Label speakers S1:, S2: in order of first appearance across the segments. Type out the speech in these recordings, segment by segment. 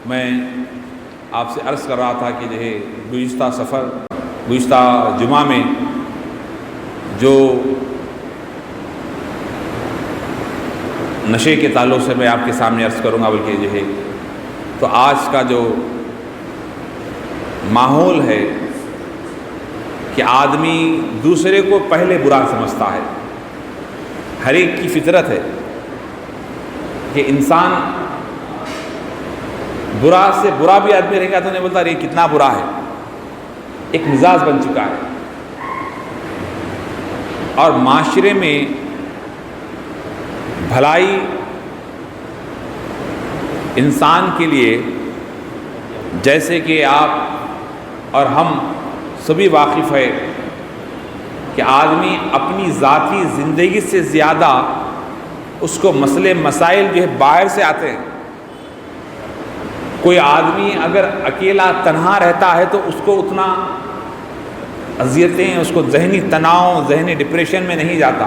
S1: میں آپ سے عرض کر رہا تھا کہ جو ہے گزشتہ جمعہ میں جو نشے کے تعلق سے میں آپ کے سامنے عرض کروں گا، بلکہ جو ہے تو آج کا جو ماحول ہے کہ آدمی دوسرے کو پہلے برا سمجھتا ہے۔ ہر ایک کی فطرت ہے کہ انسان برا سے برا بھی آدمی رہے گا تو نہیں بولتا یہ کتنا برا ہے، ایک مزاج بن چکا ہے۔ اور معاشرے میں بھلائی انسان کے لیے، جیسے کہ آپ اور ہم سبھی واقف ہے کہ آدمی اپنی ذاتی زندگی سے زیادہ اس کو مسئلے مسائل جو ہے باہر سے آتے ہیں۔ کوئی آدمی اگر اکیلا تنہا رہتا ہے تو اس کو اتنا اذیتیں، اس کو ذہنی تناؤ، ذہنی ڈپریشن میں نہیں جاتا،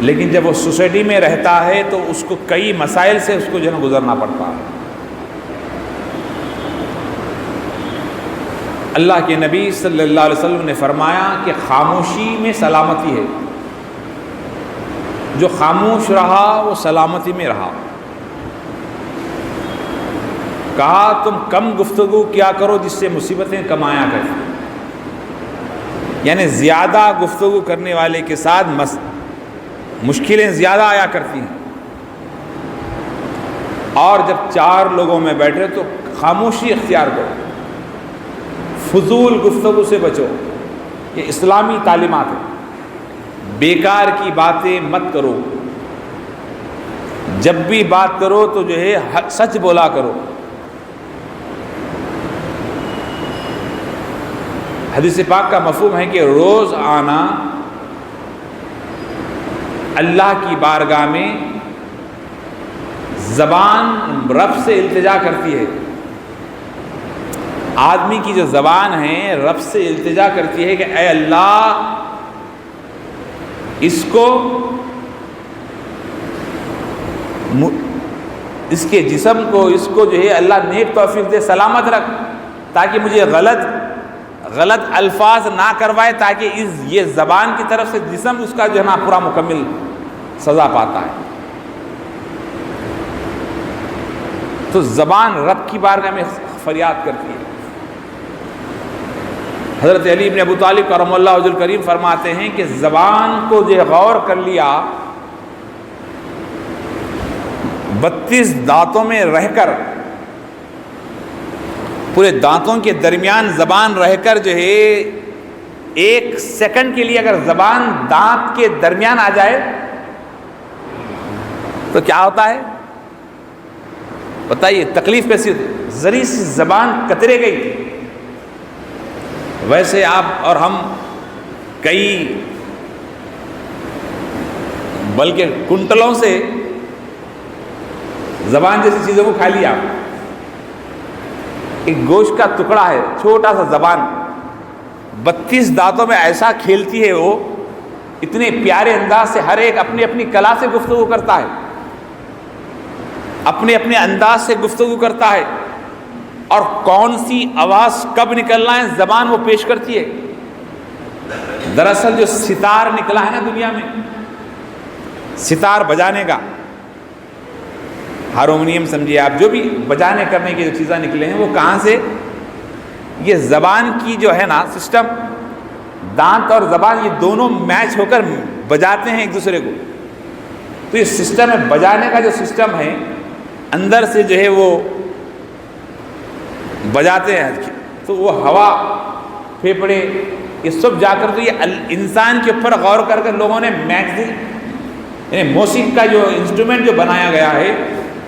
S1: لیکن جب وہ سوسائٹی میں رہتا ہے تو اس کو کئی مسائل سے اس کو جو ہے گزرنا پڑتا ہے۔ اللہ کے نبی صلی اللہ علیہ وسلم نے فرمایا کہ خاموشی میں سلامتی ہے، جو خاموش رہا وہ سلامتی میں رہا۔ کہا تم کم گفتگو کیا کرو جس سے مصیبتیں کم آیا کریں، یعنی زیادہ گفتگو کرنے والے کے ساتھ مشکلیں زیادہ آیا کرتی ہیں، اور جب چار لوگوں میں بیٹھے تو خاموشی اختیار کرو، فضول گفتگو سے بچو۔ یہ اسلامی تعلیمات ہے، بیکار کی باتیں مت کرو، جب بھی بات کرو تو جو ہے سچ بولا کرو۔ حدیث پاک کا مفہوم ہے کہ روز آنا اللہ کی بارگاہ میں زبان رب سے التجا کرتی ہے۔ آدمی کی جو زبان ہے رب سے التجا کرتی ہے کہ اے اللہ اس کو، اس کے جسم کو، اس کو جو ہے اللہ نیک توفیق دے، سلامت رکھ، تاکہ مجھے غلط الفاظ نہ کروائے، تاکہ یہ زبان کی طرف سے جسم اس کا جو ہے نا پورا مکمل سزا پاتا ہے۔ تو زبان رب کی بارگاہ میں فریاد کرتی ہے۔ حضرت علی بن ابو طالب کرم اللہ وجہ الکریم فرماتے ہیں کہ زبان کو جو غور کر لیا، 32 دانتوں میں رہ کر، پورے دانتوں کے درمیان زبان رہ کر جو ہے 1 سیکنڈ کے لیے اگر زبان دانت کے درمیان آ جائے تو کیا ہوتا ہے بتائیے؟ تکلیف کیسی ہوتی؟ ذری سی زبان کترے گئی تھی۔ ویسے آپ اور ہم کئی بلکہ کنٹلوں سے زبان جیسی چیزوں کو کھا لیا۔ ایک گوشت کا ٹکڑا ہے، چھوٹا سا زبان، 32 دانتوں میں ایسا کھیلتی ہے، وہ اتنے پیارے انداز سے ہر ایک اپنی اپنی کلا سے گفتگو کرتا ہے، اپنے اپنے انداز سے گفتگو کرتا ہے، اور کون سی آواز کب نکلنا ہے زبان وہ پیش کرتی ہے۔ دراصل جو ستار نکلا ہے نا دنیا میں، ستار بجانے کا، ہارمونیم سمجھیے آپ، جو بھی بجانے کرنے کی جو چیزیں نکلے ہیں وہ کہاں سے؟ یہ زبان کی جو ہے نا سسٹم، دانت اور زبان یہ دونوں میچ ہو کر بجاتے ہیں ایک دوسرے کو۔ تو یہ سسٹم ہے بجانے کا، جو سسٹم ہے اندر سے جو ہے وہ بجاتے ہیں، تو وہ ہوا، پھیپھڑے، یہ سب جا کر تو یہ انسان کے اوپر غور کر کے لوگوں نے میگزین، یعنی موسیقی کا جو انسٹرومنٹ جو بنایا گیا ہے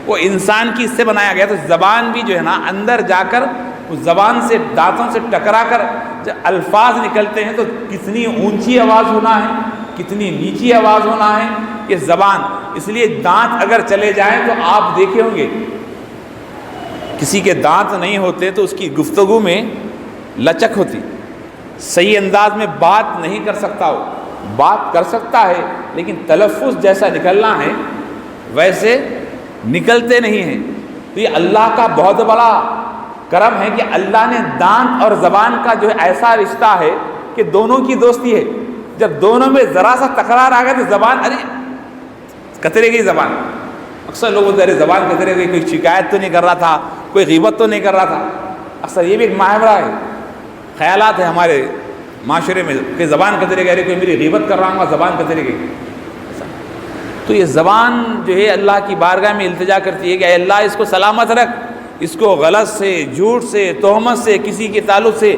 S1: وہ انسان کی اس سے بنایا گیا۔ تو زبان بھی جو ہے نا اندر جا کر اس زبان سے دانتوں سے ٹکرا کر جب الفاظ نکلتے ہیں تو کتنی اونچی آواز ہونا ہے، کتنی نیچی آواز ہونا ہے، یہ زبان۔ اس لیے دانت اگر چلے جائیں تو آپ دیکھے ہوں گے کسی کے دانت نہیں ہوتے تو اس کی گفتگو میں لچک ہوتی، صحیح انداز میں بات نہیں کر سکتا، وہ بات کر سکتا ہے لیکن تلفظ جیسا نکلنا ہے ویسے نکلتے نہیں ہیں۔ تو یہ اللہ کا بہت بڑا کرم ہے کہ اللہ نے دانت اور زبان کا جو ہے ایسا رشتہ ہے کہ دونوں کی دوستی ہے. جب دونوں میں ذرا سا تکرار آ گیا تو زبان ارے کترے گئی زبان. اکثر لوگ ارے زبان کترے گئی, کوئی شکایت تو نہیں کر رہا تھا, کوئی غیبت تو نہیں کر رہا تھا. اکثر یہ بھی ایک محاورہ ہے, خیالات ہے ہمارے معاشرے میں کہ زبان کترے گئی, ارے کوئی میری غیبت کر رہا ہوں زبان کترے گئی. تو یہ زبان جو ہے اللہ کی بارگاہ میں التجا کرتی ہے کہ اے اللہ اس کو سلامت رکھ, اس کو غلط سے, جھوٹ سے, تہمت سے, کسی کے تعلق سے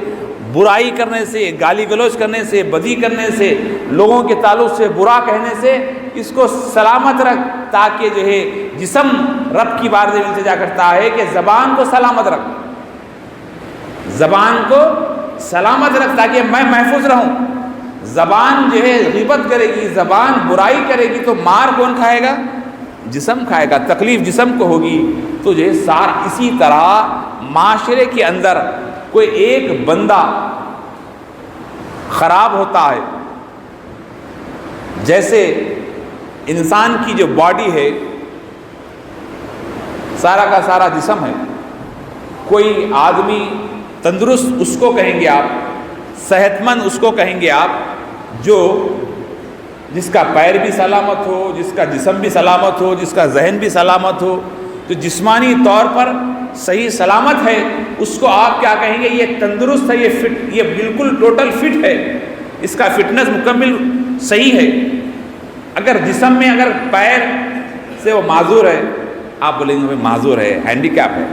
S1: برائی کرنے سے, گالی گلوچ کرنے سے, بدی کرنے سے, لوگوں کے تعلق سے برا کہنے سے اس کو سلامت رکھ, تاکہ جو ہے جسم رب کی بارگاہ میں التجا کرتا ہے کہ زبان کو سلامت رکھ, زبان کو سلامت رکھ تاکہ میں محفوظ رہوں. زبان جو ہے غیبت کرے گی, زبان برائی کرے گی تو مار کون کھائے گا؟ جسم کھائے گا, تکلیف جسم کو ہوگی. تو جو ہے اسی طرح معاشرے کے اندر کوئی ایک بندہ خراب ہوتا ہے, جیسے انسان کی جو باڈی ہے سارا کا سارا جسم ہے, کوئی آدمی تندرست اس کو کہیں گے آپ, صحت مند اس کو کہیں گے آپ, جو جس کا پیر بھی سلامت ہو, جس کا جسم بھی سلامت ہو, جس کا ذہن بھی سلامت ہو, جو جسمانی طور پر صحیح سلامت ہے, اس کو آپ کیا کہیں گے؟ یہ تندرست ہے, یہ فٹ, یہ بالکل ٹوٹل فٹ ہے, اس کا فٹنس مکمل صحیح ہے. اگر جسم میں اگر پیر سے وہ معذور ہے, آپ بولیں گے معذور ہے, ہینڈی کیپ ہے.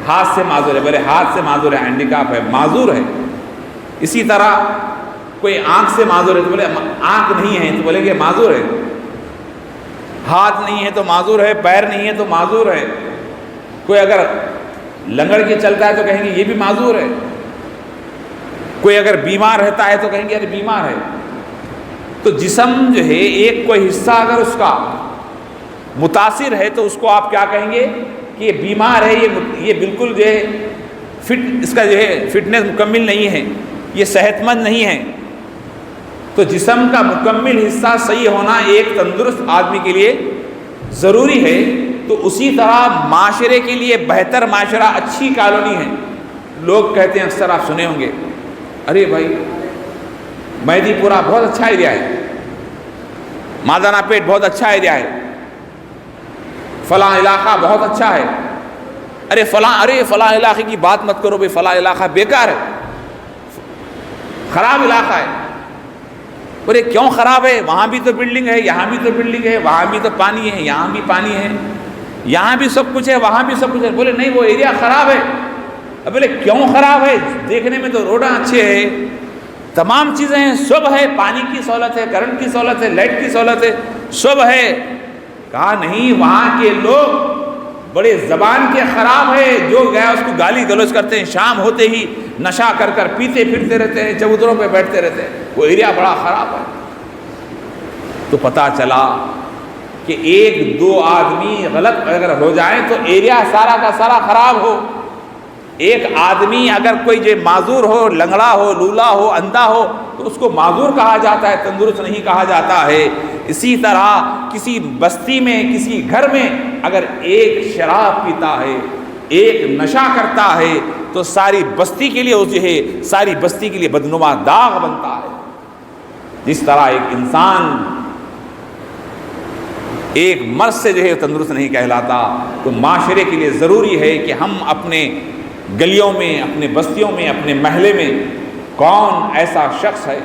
S1: ہاتھ سے معذور ہے, بولے ہاتھ سے معذور ہے, ہینڈی کیپ ہے, معذور ہے. اسی طرح کوئی آنکھ سے معذور ہے تو بولے آنکھ نہیں ہے تو بولیں گے معذور ہے. ہاتھ نہیں ہے تو معذور ہے, پیر نہیں ہے تو معذور ہے. کوئی اگر لنگڑ کے چلتا ہے تو کہیں گے یہ بھی معذور ہے. کوئی اگر بیمار رہتا ہے تو کہیں گے ارے بیمار ہے. تو جسم جو ہے ایک کوئی حصہ اگر اس کا متاثر ہے تو اس کو آپ کیا کہیں گے کہ یہ بیمار ہے, یہ بالکل جو ہے فٹ, اس کا جو ہے فٹنس مکمل نہیں ہے, یہ صحت مند نہیں ہے. تو جسم کا مکمل حصہ صحیح ہونا ایک تندرست آدمی کے لیے ضروری ہے. تو اسی طرح معاشرے کے لیے بہتر معاشرہ اچھی کالونی ہے. لوگ کہتے ہیں, اکثر آپ سنے ہوں گے, ارے بھائی مہدی پورہ بہت اچھا ایریا ہے, مادانہ پیٹ بہت اچھا ایریا ہے, فلاں علاقہ بہت اچھا ہے. ارے فلاں علاقے کی بات مت کرو بھائی, فلاں علاقہ بیکار ہے, خراب علاقہ ہے. بولے کیوں خراب ہے؟ وہاں بھی تو بلڈنگ ہے, یہاں بھی تو بلڈنگ ہے, وہاں بھی تو پانی ہے, یہاں بھی پانی ہے, یہاں بھی سب کچھ ہے, وہااں بھی سب کچھ ہے. بولے نہیں وہ ایریا خراب ہے. اب بولے کیوں خراب ہے؟ دیکھنے میں تو روڈاں اچھے ہیں, تمام چیزیں ہیں, سب ہے, پانی کی سہولت ہے, کرنٹ کی سہولت ہے, لائٹ کی سہولت ہے, سب ہے. کہا نہیں, وہاں کے لوگ بڑے زبان کے خراب ہے, جو گیا اس کو گالی گلوچ کرتے ہیں, شام ہوتے ہی نشہ کر کر پیتے پھرتے رہتے ہیں, چبوتروں پہ بیٹھتے رہتے ہیں, وہ ایریا بڑا خراب ہے. تو پتہ چلا کہ ایک دو آدمی غلط اگر ہو جائیں تو ایریا سارا کا سارا خراب ہو. ایک آدمی اگر کوئی جو معذور ہو, لنگڑا ہو, لولا ہو, اندھا ہو, تو اس کو معذور کہا جاتا ہے, تندرست نہیں کہا جاتا ہے. اسی طرح کسی بستی میں, کسی گھر میں اگر ایک شراب پیتا ہے, ایک نشہ کرتا ہے, تو ساری بستی کے لیے جو ہے ساری بستی کے لیے بدنما داغ بنتا ہے. جس طرح ایک انسان ایک مرض سے جو ہے تندرست نہیں کہلاتا, تو معاشرے کے لیے ضروری ہے کہ ہم اپنے گلیوں میں, اپنے بستیوں میں, اپنے محلے میں کون ایسا شخص ہے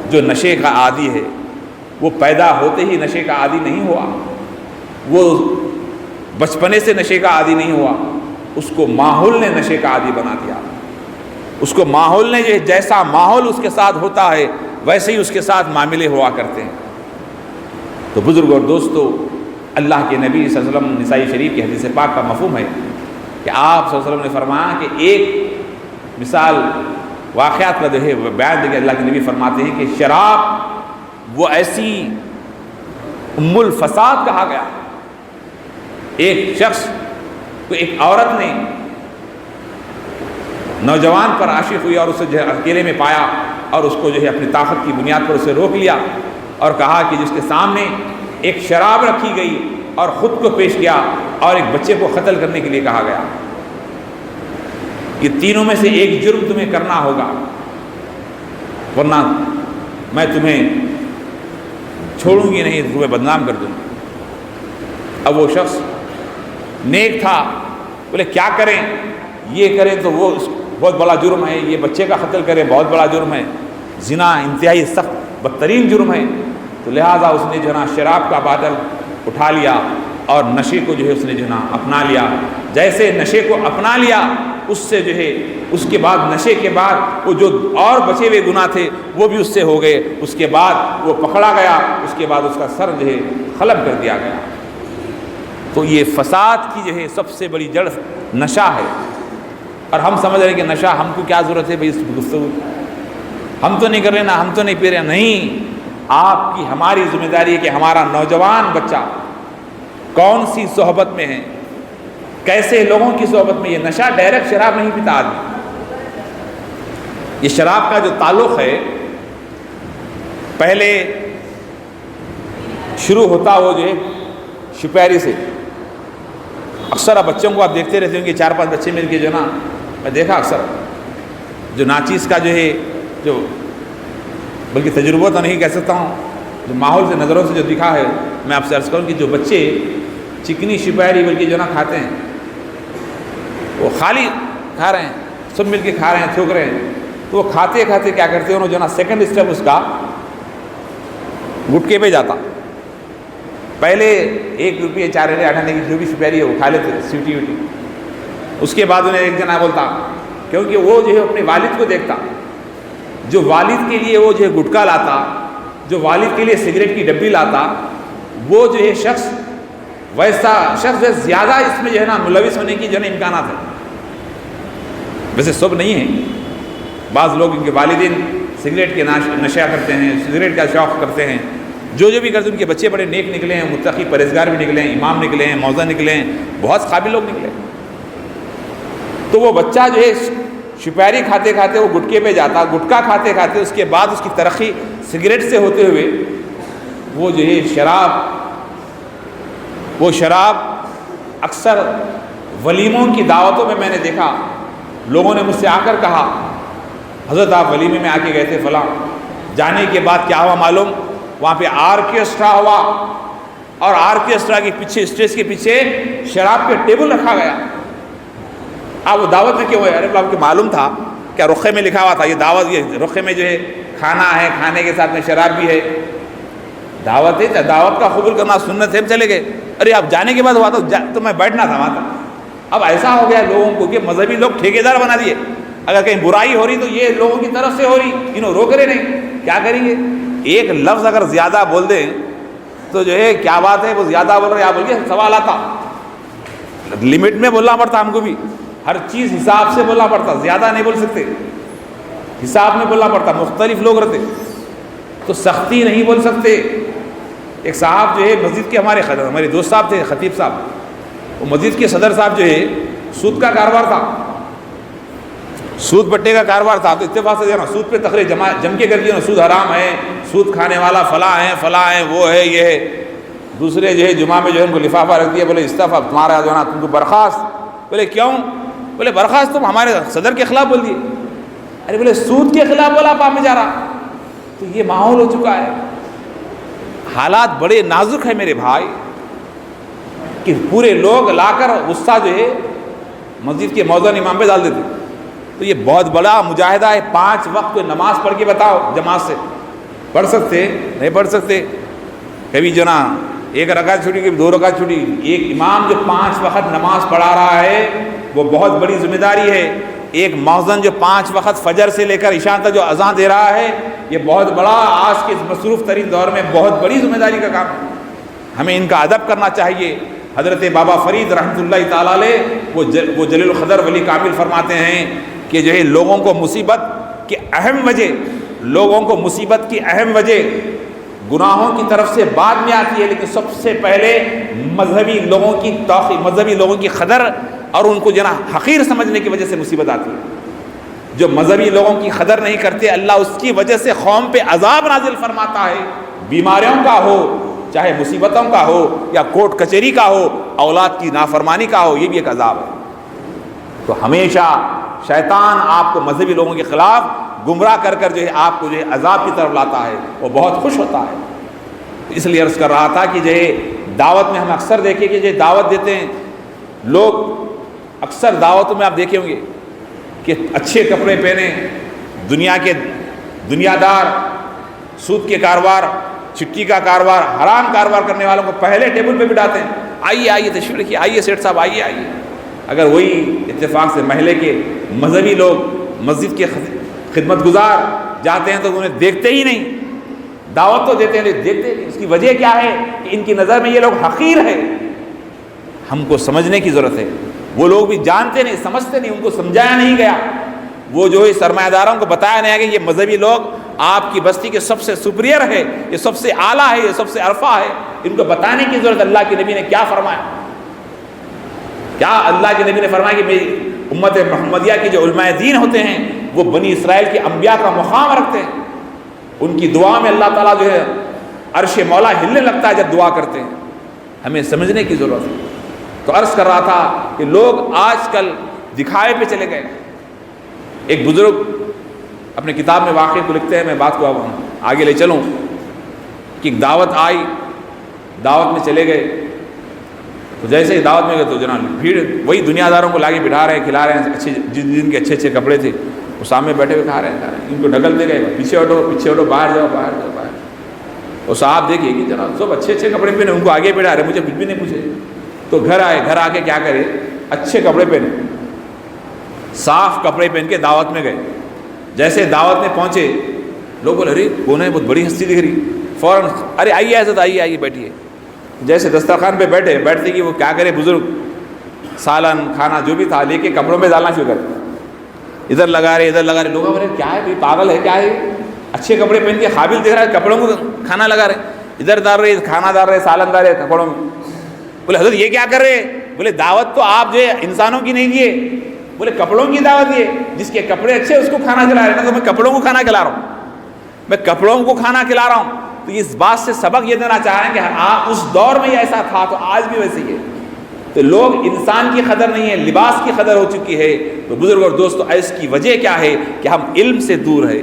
S1: جو نشے کا عادی ہے. وہ پیدا ہوتے ہی نشے کا عادی نہیں ہوا, وہ بچپنے سے نشے کا عادی نہیں ہوا, اس کو ماحول نے نشے کا عادی بنا دیا. اس کو ماحول نے جو جیسا ماحول اس کے ساتھ ہوتا ہے ویسے ہی اس کے ساتھ معاملے ہوا کرتے ہیں. تو بزرگ اور دوستو, اللہ کے نبی صلی اللہ علیہ وسلم, نسائی شریف کی حدیث پاک کا مفہوم ہے کہ آپ صلی اللہ علیہ وسلم نے فرمایا کہ ایک مثال واقعات کا جو ہے بیان دے کے اللہ کے نبی فرماتے ہیں کہ شراب وہ ایسی ام الفساد کہا گیا. ایک شخص کو, ایک عورت نے نوجوان پر عاشق ہوئی اور اسے جو ہے اکیلے میں پایا اور اس کو جو ہے اپنی طاقت کی بنیاد پر اسے روک لیا اور کہا کہ جس کے سامنے ایک شراب رکھی گئی اور خود کو پیش کیا اور ایک بچے کو قتل کرنے کے لیے کہا گیا. یہ تینوں میں سے ایک جرم تمہیں کرنا ہوگا ورنہ میں تمہیں چھوڑوں گی نہیں, تمہیں بدنام کر دوں گی. اب وہ شخص نیک تھا, بولے کیا کریں, یہ کریں تو وہ بہت بڑا جرم ہے, یہ بچے کا قتل کریں بہت بڑا جرم ہے, زنا انتہائی سخت بدترین جرم ہے. تو لہٰذا اس نے جو ہے نا شراب کا بادل اٹھا لیا اور نشے کو جو ہے اس نے جو ہے نا اپنا لیا. جیسے نشے کو اپنا لیا اس سے جو ہے اس کے بعد نشے کے بعد وہ جو اور بچے ہوئے گناہ تھے وہ بھی اس سے ہو گئے. اس کے بعد وہ پکڑا گیا, اس کے بعد اس کا سر جو ہے قلم کر دیا گیا. تو یہ فساد کی جو ہے سب سے بڑی جڑ نشہ ہے. اور ہم سمجھ رہے ہیں کہ نشہ ہم کو کیا ضرورت ہے بھائی اس گفتگو, ہم تو نہیں کر رہے نا, ہم تو نہیں پی رہے. نہیں, آپ کی ہماری ذمہ داری ہے کہ ہمارا نوجوان بچہ کون سی صحبت میں ہے, کیسے لوگوں کی صحبت میں. یہ نشہ ڈائریکٹ شراب نہیں پیتا آدمی, یہ شراب کا جو تعلق ہے پہلے شروع ہوتا وہ جو ہے شپیری سے. اکثر اب بچوں کو آپ دیکھتے رہتے ہوں گے, 4-5 بچے مل کے جو نا, میں دیکھا اکثر جو ناچیز کا جو ہے جو بلکہ تجربہ تو نہیں کہہ سکتا ہوں, جو ماحول سے نظروں سے جو دکھا ہے, میں آپ سے عرض کروں کہ جو بچے چکنی شپیری بلکہ جو نا کھاتے ہیں وہ خالی کھا رہے ہیں, سب مل کے کھا رہے ہیں, تھوک رہے ہیں. تو وہ کھاتے کھاتے کیا کرتے ہیں انہوں جو نا سیکنڈ اسٹیپ اس کا گٹکے پہ جاتا. پہلے 1 روپیہ 4 آنے 8 آنے کی جو بھی شپیری ہے وہ کھا لیتے سیٹی ویٹی. اس کے بعد انہیں ایک جنا بولتا, کیونکہ وہ جو ہے اپنے والد کو دیکھتا, جو والد کے لیے وہ جو ہے گٹکا لاتا, جو والد کے لیے سگریٹ کی ڈبی لاتا, وہ جو ہے شخص ویسا شخص زیادہ اس میں جو ہے نا ملوث ہونے کی جو ہے نا امکانات ہیں. ویسے سب نہیں ہیں, بعض لوگ ان کے والدین سگریٹ کے نشہ کرتے ہیں, سگریٹ کا شوق کرتے ہیں, جو بھی کرتے ہیں ان کے بچے بڑے نیک نکلے ہیں, متقی پرہیزگار بھی نکلے ہیں, امام نکلے ہیں, موذن نکلے ہیں, بہت قابل لوگ نکلے. تو وہ بچہ جو ہے شپیری کھاتے کھاتے وہ گٹکے پہ جاتا, گٹکا کھاتے کھاتے اس کے بعد اس کی ترقی سگریٹ سے ہوتے ہوئے وہ جو ہے شراب اکثر ولیموں کی دعوتوں میں نے دیکھا, لوگوں نے مجھ سے آ کر کہا حضرت آپ ولیمے میں آ کے گئے تھے فلاں, جانے کے بعد کیا ہوا معلوم, وہاں پہ آرکیسٹرا ہوا اور آرکیسٹرا کے پیچھے اسٹیج کے پیچھے شراب کے ٹیبل رکھا گیا. آپ وہ دعوت میں کیوں ہوئے؟ ارے آپ کو معلوم تھا کیا رخے میں لکھا ہوا تھا یہ دعوت, یہ رخے میں جو ہے کھانا ہے, کھانے کے ساتھ میں شراب بھی ہے, دعوت ہے, دعوت کا قبول کرنا سنت ہے, ہم چلے گئے. ارے آپ جانے کے بعد ہوا تو میں بیٹھنا تھا وہاں تک. اب ایسا ہو گیا لوگوں کو کہ مذہبی لوگ ٹھیکیدار بنا دیے, اگر کہیں برائی ہو رہی تو یہ لوگوں کی طرف سے ہو رہی, انہوں روک رہے نہیں, کیا کریں گے. ایک لفظ اگر زیادہ بول دیں تو جو ہے کیا بات ہے وہ زیادہ بول رہے, آپ بول کے سوال آتا, لمٹ میں بولنا پڑتا ہم کو بھی, ہر چیز حساب سے بولنا پڑتا, زیادہ نہیں بول سکتے, حساب میں بولنا پڑتا, مختلف لوگ رہتے تو سختی نہیں بول سکتے. ایک صاحب جو ہے مسجد کے ہمارے دوست صاحب تھے, خطیب صاحب, وہ مسجد کے صدر صاحب جو ہے سود کا کاروبار تھا, سود بٹے کا کاروبار تھا. تو اتفاق سے نا سود پہ تقریر جم کے کر کے سود حرام ہے, سود کھانے والا فلاں ہے وہ ہے یہ ہے. دوسرے جو ہے جمعہ میں جو ہے ان کو لفافہ رکھ دیا, بولے استعفیٰ تمہارا جو ہے نا تم کو برخاست. بولے کیوں؟ بولے برخاست تم ہمارے صدر کے خلاف بول دیے. ارے بولے سود کے خلاف بولا آپ میں جا رہا. تو یہ ماحول ہو چکا ہے, حالات بڑے نازک ہیں میرے بھائی, کہ پورے لوگ لا کر غصہ جو ہے مسجد کے موذن امام پہ ڈال دیتے. تو یہ بہت بڑا مجاہدہ ہے. 5 وقت کوئی نماز پڑھ کے بتاؤ جماعت سے, پڑھ سکتے نہیں پڑھ سکتے, کبھی جو نا 1 رکعت چھوٹی کبھی 2 رکعت چھوٹی. ایک امام جو 5 وقت نماز پڑھا رہا ہے وہ بہت بڑی ذمہ داری ہے. ایک موذن جو 5 وقت فجر سے لے کر عشاء تک جو اذان دے رہا ہے یہ بہت بڑا, آج کے مصروف ترین دور میں بہت بڑی ذمہ داری کا کام ہے. ہمیں ان کا ادب کرنا چاہیے. حضرت بابا فرید رحمۃ اللہ تعالیٰ علیہ وہ جلیل القدر ولی کامل فرماتے ہیں کہ جو ہے لوگوں کو مصیبت کی اہم وجہ گناہوں کی طرف سے بعد میں آتی ہے, لیکن سب سے پہلے مذہبی لوگوں کی توقیر, مذہبی لوگوں کی قدر اور ان کو جو نا حقیر سمجھنے کی وجہ سے مصیبت آتی ہے. جو مذہبی لوگوں کی قدر نہیں کرتے اللہ اس کی وجہ سے قوم پہ عذاب نازل فرماتا ہے, بیماریوں کا ہو, چاہے مصیبتوں کا ہو یا کورٹ کچہری کا ہو، اولاد کی نافرمانی کا ہو، یہ بھی ایک عذاب ہے۔ تو ہمیشہ شیطان آپ کو مذہبی لوگوں کے خلاف گمراہ کر کر جو ہے آپ کو جو ہے عذاب کی طرف لاتا ہے، وہ بہت خوش ہوتا ہے۔ اس لیے عرض کر رہا تھا کہ جو ہے دعوت میں ہم اکثر دیکھیں کہ جو دعوت دیتے ہیں لوگ، اکثر دعوتوں میں آپ دیکھیں ہوں گے کہ اچھے کپڑے پہنے، دنیا کے دنیا دار، سود کے کاروبار، چٹی کا کاروبار، حرام کاروبار کرنے والوں کو پہلے ٹیبل پہ بٹھاتے ہیں، آئیے آئیے تشریف رکھیے، آئیے سیٹھ صاحب آئیے آئیے۔ اگر وہی اتفاق سے محلے کے مذہبی لوگ مسجد کے خدمت گزار جاتے ہیں تو انہیں دیکھتے ہی نہیں، دعوت تو دیتے ہیں لیکن دیکھتے نہیں۔ اس کی وجہ کیا ہے کہ ان کی نظر میں یہ لوگ حقیر ہیں۔ ہم کو سمجھنے کی ضرورت ہے، وہ لوگ بھی جانتے نہیں، سمجھتے نہیں، ان کو سمجھایا نہیں گیا، وہ جو ہے سرمایہ داروں کو بتایا نہیں گیا کہ یہ مذہبی لوگ آپ کی بستی کے سب سے سپیریئر ہے، یہ سب سے اعلیٰ ہے، یہ سب سے عرفہ ہے۔ ان کو بتانے کی ضرورت۔ اللہ کے نبی نے کیا فرمایا؟ کیا اللہ کے نبی نے فرمایا کہ میری امت محمدیہ کے جو علماء دین ہوتے ہیں وہ بنی اسرائیل کے انبیاء کا مقام رکھتے ہیں، ان کی دعا میں اللہ تعالیٰ جو ہے عرش مولا ہلنے لگتا ہے جب دعا کرتے ہیں۔ ہمیں سمجھنے کی ضرورت ہے۔ تو عرض کر رہا تھا کہ لوگ آج کل دکھائے پہ چلے گئے۔ ایک بزرگ اپنے کتاب میں واقعے کو لکھتے ہیں، میں بات کو اب آگے لے چلوں کہ ایک دعوت آئی، دعوت میں چلے گئے، تو جیسے ہی دعوت میں گئے تو جناب بھیڑ وہی دنیا داروں کو لاگے بٹھا رہے ہیں، کھلا رہے ہیں، اچھے جن کے اچھے کپڑے تھے وہ سامنے بیٹھے ہوئے کھا رہے ہیں، ان کو ڈھکلتے گئے، پیچھے ہٹو، باہر جاؤ باہر جاؤ باہر۔ اور صاحب دیکھیے کہ جناب سب اچھے کپڑے پہنے، ان کو آگے بٹھا رہے، مجھے کچھ بھی نہیں پوچھے۔ تو گھر آئے، گھر آ کے کیا کرے، اچھے کپڑے پہنے، صاف کپڑے پہن کے دعوت میں گئے۔ جیسے دعوت میں پہنچے لوگ بولے ارے کون ہے، بہت بڑی ہستی دکھ رہی، فوراً ارے آئیے حضرت آئیے آئیے بیٹھیے۔ جیسے دسترخوان پہ بیٹھتے کہ وہ کیا کرے بزرگ، سالن کھانا جو بھی تھا لے کے کپڑوں میں ڈالنا شروع کر، ادھر لگا رہے، لوگ بولے کیا ہے بھائی، پاگل ہے کیا ہے، اچھے کپڑے پہن کے قابل دکھ رہا ہے، کپڑوں کو کھانا لگا رہے، ادھر ڈال رہے، کھانا ڈال رہے، سالن ڈال رہے کپڑوں میں۔ بولے حضرت یہ کیا کر رہے؟ بولے دعوت تو آپ جو ہے انسانوں کی نہیں دیے، بولے کپڑوں کی دعوت دیے، جس کے کپڑے اچھے اس کو کھانا کھلا رہے ہیں، تو میں کپڑوں کو کھانا کھلا رہا ہوں، میں کپڑوں کو کھانا کھلا رہا ہوں۔ تو اس بات سے سبق یہ دینا چاہ رہے ہیں کہ آپ اس دور میں ایسا تھا تو آج بھی ویسے ہی ہے۔ تو لوگ انسان کی قدر نہیں ہے، لباس کی قدر ہو چکی ہے۔ تو بزرگ اور دوستو، اس کی وجہ کیا ہے کہ ہم علم سے دور ہے،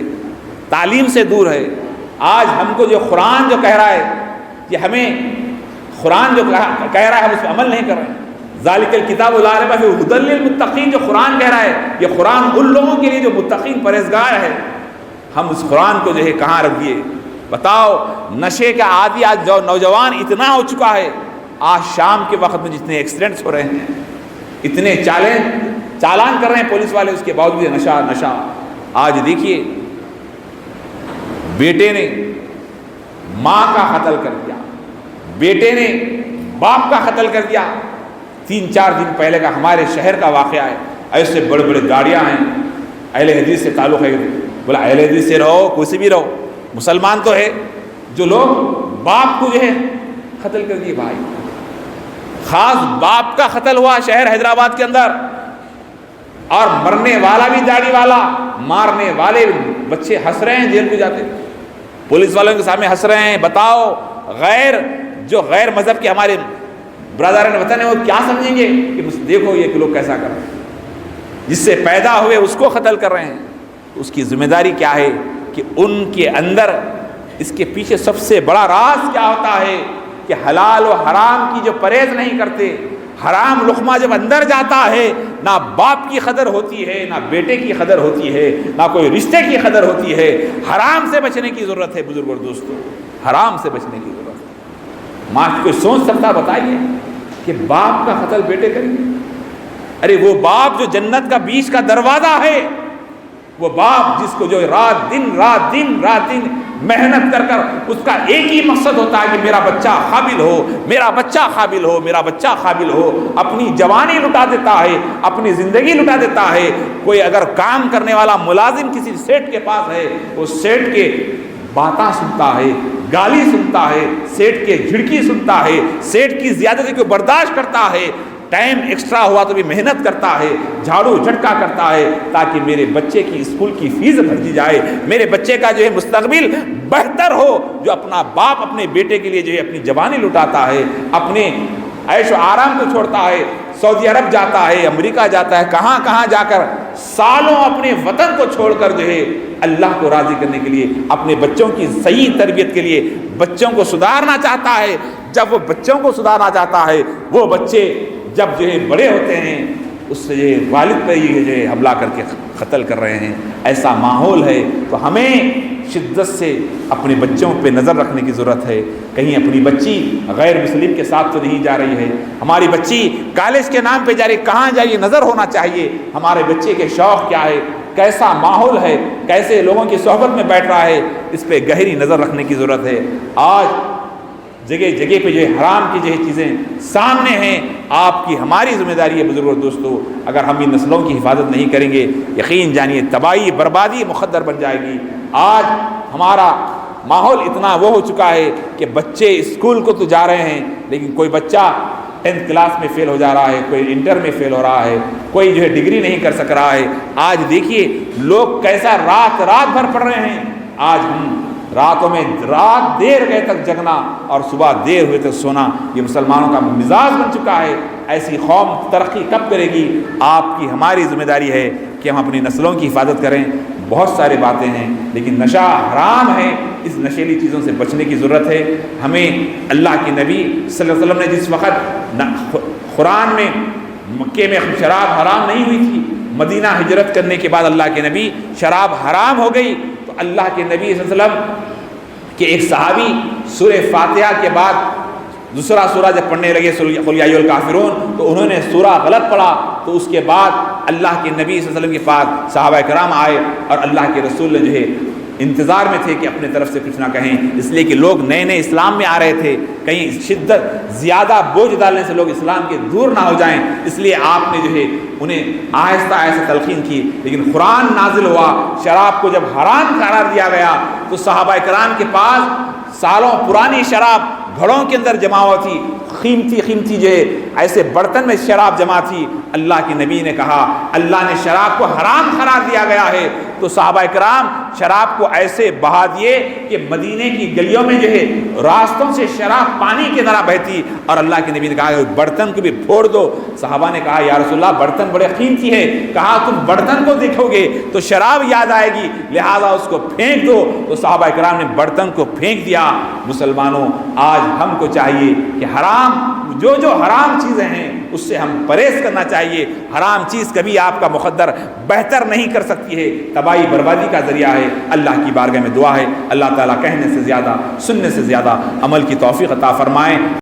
S1: تعلیم سے دور ہے۔ آج ہم کو جو قرآن جو کہہ رہا ہے کہ ہمیں قرآن جو کہہ رہا ہے ہم اس پہ عمل نہیں کر رہے ہیں۔ ذالک الکتاب لا ریب فیہ ھدی للمتقین، جو قرآن کہہ رہا ہے یہ قرآن ان لوگوں کے لیے جو متقین پرہیزگار ہے۔ ہم اس قرآن کو جو ہے کہاں رکھ دیے؟ بتاؤ، نشے کا عادی آج نوجوان اتنا ہو چکا ہے، آج شام کے وقت میں جتنے ایکسیڈنٹس ہو رہے ہیں، اتنے چالان کر رہے ہیں پولیس والے، اس کے باوجود نشہ۔ آج دیکھیے بیٹے نے ماں کا قتل کر دیا، بیٹے نے باپ کا قتل کر دیا۔ 3-4 دن پہلے کا ہمارے شہر کا واقعہ ہے۔ ایسے بڑے بڑے گاڑیاں ہیں، اہل حدیث سے تعلق ہے، بولا اہل حدیث سے رہو، کوئی سے بھی رہو، مسلمان تو ہے، جو لوگ باپ کو جو ہے قتل کر دیے۔ بھائی خاص باپ کا قتل ہوا شہر حیدرآباد کے اندر، اور مرنے والا بھی داڑھی والا، مارنے والے بچے ہنس رہے ہیں، جیل کو جاتے پولیس والوں کے سامنے ہنس رہے ہیں۔ بتاؤ جو غیر مذہب کے ہمارے برادران وطن ہیں وہ کیا سمجھیں گے کہ دیکھو یہ لوگ کیسا کر رہے ہیں، جس سے پیدا ہوئے اس کو قتل کر رہے ہیں۔ اس کی ذمہ داری کیا ہے کہ ان کے اندر اس کے پیچھے سب سے بڑا راز کیا ہوتا ہے کہ حلال و حرام کی جو پرہیز نہیں کرتے، حرام لقمہ جب اندر جاتا ہے نہ باپ کی قدر ہوتی ہے، نہ بیٹے کی قدر ہوتی ہے، نہ کوئی رشتے کی قدر ہوتی ہے۔ حرام سے بچنے کی ضرورت ہے بزرگوں اور دوستوں، حرام سے بچنے کی ضرورت ہے۔ ماں کوئی سوچ سکتا بتائیے کہ باپ کا قتل بیٹے کریں گے؟ ارے وہ باپ جو جنت کا بیچ کا دروازہ ہے، وہ باپ جس کو جو رات دن محنت کر اس کا ایک ہی مقصد ہوتا ہے کہ میرا بچہ قابل ہو، میرا بچہ قابل ہو، میرا بچہ قابل ہو، اپنی جوانی لٹا دیتا ہے، اپنی زندگی لٹا دیتا ہے۔ کوئی اگر کام کرنے والا ملازم کسی سیٹ کے پاس ہے، وہ سیٹ کے باتاں سنتا ہے، گالی سنتا ہے، سیٹ کے جھڑکی سنتا ہے، سیٹ کی زیادتی کو برداشت کرتا ہے، ٹائم ایکسٹرا ہوا تو بھی محنت کرتا ہے، جھاڑو جھٹکا کرتا ہے تاکہ میرے بچے کی اسکول کی فیس بھر دی جائے، میرے بچے کا جو ہے مستقبل بہتر ہو۔ جو اپنا باپ اپنے بیٹے کے لیے جو ہے اپنی جوانی لٹاتا ہے، اپنے عیش و آرام کو چھوڑتا ہے، سعودی عرب جاتا ہے، امریکہ جاتا ہے، کہاں کہاں جا کر سالوں اپنے وطن کو چھوڑ کر جو ہے اللہ کو راضی کرنے کے لیے، اپنے بچوں کی صحیح تربیت کے لیے بچوں کو سدھارنا چاہتا ہے۔ جب وہ بچوں کو سدھارنا چاہتا ہے، وہ بچے جب جو ہے بڑے ہوتے ہیں اس سے جو ہے والد پہ ہی جو ہے حملہ کر کے قتل کر رہے ہیں، ایسا ماحول ہے۔ تو ہمیں شدت سے اپنے بچوں پہ نظر رکھنے کی ضرورت ہے، کہیں اپنی بچی غیر مسلم کے ساتھ تو نہیں جا رہی ہے، ہماری بچی کالج کے نام پہ جا رہی، کہاں جا رہی نظر ہونا چاہیے، ہمارے بچے کے شوق کیا ہے، کیسا ماحول ہے، کیسے لوگوں کی صحبت میں بیٹھ رہا ہے، اس پہ گہری نظر رکھنے کی ضرورت ہے۔ آج جگہ جگہ پہ جو ہے حرام کی جو ہے چیزیں سامنے ہیں، آپ کی ہماری ذمہ داری ہے بزرگوں دوستو، اگر ہم ان نسلوں کی حفاظت نہیں کریں گے یقین جانیے تباہی بربادی مقدر بن جائے گی۔ آج ہمارا ماحول اتنا وہ ہو چکا ہے کہ بچے اسکول کو تو جا رہے ہیں لیکن کوئی بچہ 10th کلاس میں فیل ہو جا رہا ہے، کوئی انٹر میں فیل ہو رہا ہے، کوئی جو ہے ڈگری نہیں کر سک رہا ہے۔ آج دیکھیے لوگ کیسا رات بھر پڑھ رہے ہیں، آج ہم راتوں میں رات دیر گئے تک جگنا اور صبح دیر ہوئے تک سونا، یہ مسلمانوں کا مزاج بن چکا ہے۔ ایسی قوم ترقی کب کرے گی؟ آپ کی ہماری ذمہ داری ہے کہ ہم اپنی نسلوں کی حفاظت کریں۔ بہت سارے باتیں ہیں لیکن نشہ حرام ہے، اس نشیلی چیزوں سے بچنے کی ضرورت ہے۔ ہمیں اللہ کے نبی صلی اللہ علیہ وسلم نے جس وقت قرآن میں مکے میں شراب حرام نہیں ہوئی تھی، مدینہ ہجرت کرنے کے بعد اللہ کے نبی شراب حرام ہو گئی، تو اللہ کے نبی صلی اللہ علیہ وسلم کے ایک صحابی سورہ فاتحہ کے بعد دوسرا سورہ جب پڑھنے لگے قل یا ایھا الکافرون، تو انہوں نے سورہ غلط پڑھا، تو اس کے بعد اللہ کے نبی صلی اللہ علیہ وسلم کے پاس صحابہ کرام آئے اور اللہ کے رسول نے جو ہے انتظار میں تھے کہ اپنے طرف سے کچھ نہ کہیں، اس لیے کہ لوگ نئے نئے اسلام میں آ رہے تھے، کہیں شدت زیادہ بوجھ ڈالنے سے لوگ اسلام کے دور نہ ہو جائیں، اس لیے آپ نے جو ہے انہیں آہستہ آہستہ تلقین کی۔ لیکن قرآن نازل ہوا، شراب کو جب حرام قرار دیا گیا تو صحابہ کرام کے پاس سالوں پرانی شراب گھڑوں کے اندر جمع ہوا تھی، قیمتی جو ہے ایسے برتن میں شراب جمع تھی۔ اللہ کے نبی نے کہا اللہ نے شراب کو حرام قرار دیا گیا ہے، تو صحابہ کرام شراب کو ایسے بہا دیے کہ مدینے کی گلیوں میں جو ہے راستوں سے شراب پانی کی طرح بہتی، اور اللہ کے نبی نے کہا برتن کو بھی پھوڑ دو۔ صحابہ نے کہا یا رسول اللہ برتن بڑے قیمتی ہے، کہا تم برتن کو دیکھو گے تو شراب یاد آئے گی، لہذا اس کو پھینک دو۔ تو صحابہ کرام نے برتن کو پھینک دیا۔ مسلمانوں آج ہم کو چاہیے کہ حرام جو حرام چیزیں ہیں اس سے ہم پرہیز کرنا چاہیے۔ حرام چیز کبھی آپ کا مقدر بہتر نہیں کر سکتی ہے، تباہی بربادی کا ذریعہ ہے۔ اللہ کی بارگاہ میں دعا ہے اللہ تعالیٰ کہنے سے زیادہ سننے سے زیادہ عمل کی توفیق عطا فرمائیں۔